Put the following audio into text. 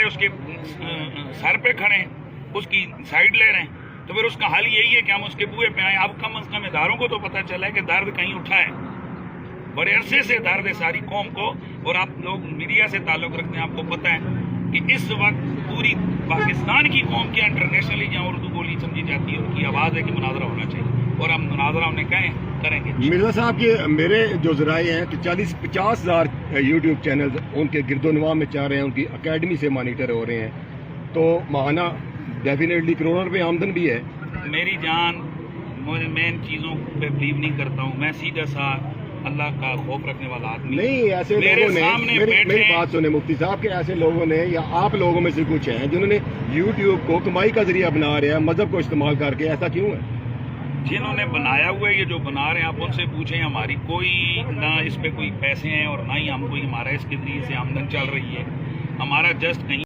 اس کے سر پہ کھڑے ہیں، اس کی سائڈ لے رہے ہیں، تو پھر اس کا حل یہی ہے کہ ہم اس کے بوئے پہ آئیں. اب کم از کم اداروں کو تو پتہ چلا ہے کہ درد کہیں اٹھا ہے، بڑے عرصے سے درد ہے ساری قوم کو. اور آپ لوگ میڈیا سے تعلق رکھتے ہیں، آپ کو پتہ ہے کہ اس وقت پوری پاکستان کی قوم کیا انٹرنیشنلی جہاں اردو بولی سمجھی جاتی ہے ان کی آواز ہے کہ مناظرہ ہونا چاہیے، اور ہم مناظرہ انہیں کہیں کریں گے. مرزا صاحب کے میرے جو ذرائع ہیں کہ 40-50 ہزار یوٹیوب چینل ان کے گرد و نواح میں چاہ رہے ہیں، ان کی اکیڈمی سے مانیٹر ہو رہے ہیں، تو ماہانہ ڈیفینیٹلی کروڑوں روپے آمدن بھی ہے. میری جان، میں ان چیزوں پہ بلیو نہیں کرتا ہوں. میں سیدھا سا اللہ کا خوف رکھنے والا آدمی نہیں، ایسے لوگوں نے میری بات سنیں مفتی صاحب کے ایسے لوگوں نے یا آپ لوگوں میں سے کچھ ہیں جنہوں نے یوٹیوب کو کمائی کا ذریعہ بنا رہے ہیں مذہب کو استعمال کر کے، ایسا کیوں ہے؟ جنہوں نے بنایا ہوا ہے، یہ جو بنا رہے ہیں آپ ان سے پوچھیں. ہماری کوئی نہ اس پہ کوئی پیسے ہیں اور نہ ہی ہم کوئی ہمارا اس کے ذریعے سے آمدن چل رہی ہے. ہمارا جسٹ کہیں